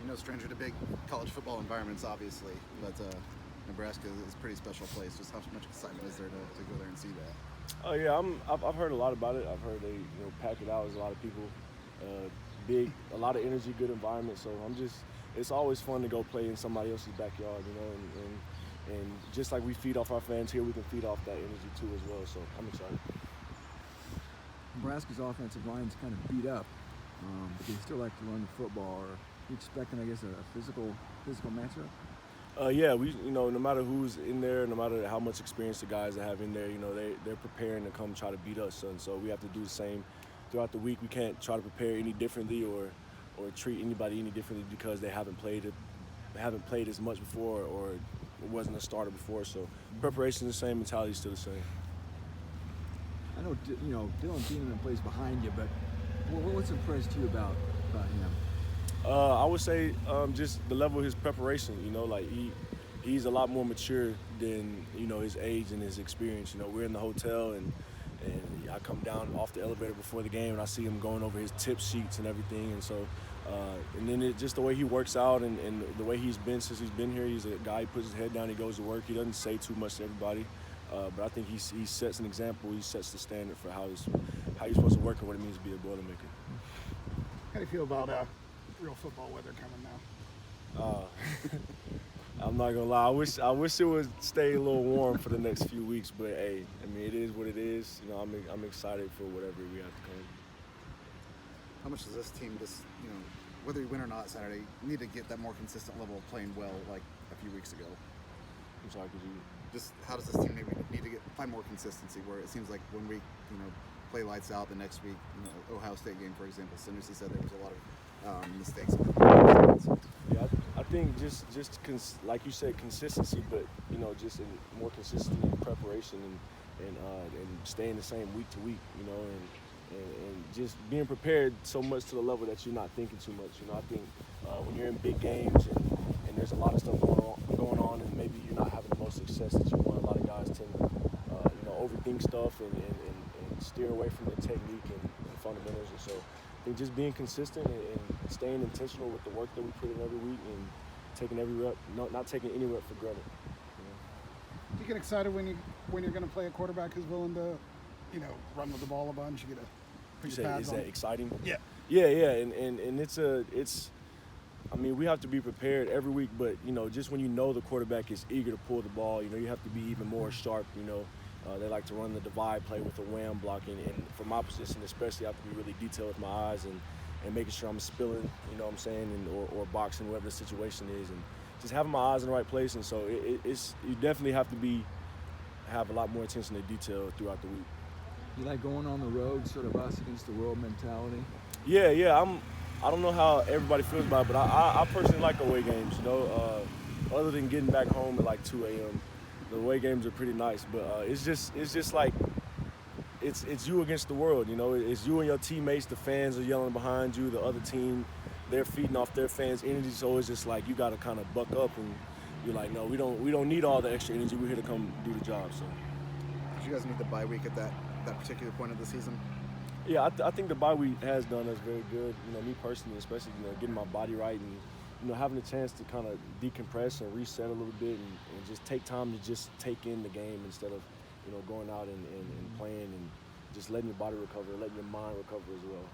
no stranger to big college football environments, obviously, but Nebraska is a pretty special place. Just how much excitement is there to go there and see that? Oh yeah, I've heard a lot about it. I've heard they pack it out. There's a lot of people, a lot of energy, good environment. So it's always fun to go play in somebody else's backyard, and just like we feed off our fans here, we can feed off that energy too as well. So I'm excited. Nebraska's offensive line's kind of beat up. They still like to run the football. Are you expecting, I guess, a physical matchup? Yeah, we no matter who's in there, no matter how much experience the guys that have in there, they're preparing to come try to beat us, and so we have to do the same throughout the week. We can't try to prepare any differently or treat anybody any differently because they haven't played as much before or wasn't a starter before. So preparation is the same, mentality is still the same. I know Dylan Beaneman plays behind you, but what's impressed you about him? I would say just the level of his preparation. He's a lot more mature than his age and his experience. We're in the hotel and I come down off the elevator before the game and I see him going over his tip sheets and everything. And so and then just the way he works out and the way he's been since he's been here. He's a guy who puts his head down, he goes to work. He doesn't say too much to everybody. But I think he sets an example. He sets the standard for how you're supposed to work and what it means to be a Boilermaker. How do you feel about real football weather coming now? I'm not gonna lie. I wish it would stay a little warm for the next few weeks. But hey, I mean, it is what it is. I'm excited for whatever we have to come. How much does this team whether you win or not Saturday, need to get that more consistent level of playing well like a few weeks ago? I'm sorry, could you? Just how does this team maybe need to find more consistency where it seems like one week, play lights out, the next week, Ohio State game, for example, Sanusi said there was a lot of mistakes. Yeah, I think just like you said, consistency, but just more consistency in preparation and staying the same week to week, and just being prepared so much to the level that you're not thinking too much. I think when you're in big games and there's a lot of stuff going on, and maybe you're not having the most success that you want. A lot of guys tend to overthink stuff and steer away from the technique and fundamentals. And so I think just being consistent and staying intentional with the work that we put in every week and taking every rep, not taking any rep for granted. Do you get excited when you're going to play a quarterback who's willing to, run with the ball a bunch? You get You say, is that exciting? Yeah. Yeah, and it's I mean, we have to be prepared every week, but just when the quarterback is eager to pull the ball, you have to be even more sharp. They like to run the divide play with the wham blocking, and for my position especially, I have to be really detailed with my eyes and making sure I'm spilling, what I'm saying, or boxing, whatever the situation is, and just having my eyes in the right place. And so it's you definitely have to have a lot more attention to detail throughout the week. You like going on the road, sort of us against the world mentality? Yeah. I don't know how everybody feels about it, but I personally like away games. Other than getting back home at like 2 a.m., the away games are pretty nice. But it's just like it's you against the world. It's you and your teammates. The fans are yelling behind you. The other team, they're feeding off their fans' energy. So it's just like you got to kind of buck up, and you're like, no, we don't need all the extra energy. We're here to come do the job. So. Did you guys need the bye week at that particular point of the season? Yeah, I think the bye week has done us very good. Me personally, especially getting my body right and having a chance to kind of decompress and reset a little bit and just take time to just take in the game instead of going out and playing and just letting your body recover, letting your mind recover as well.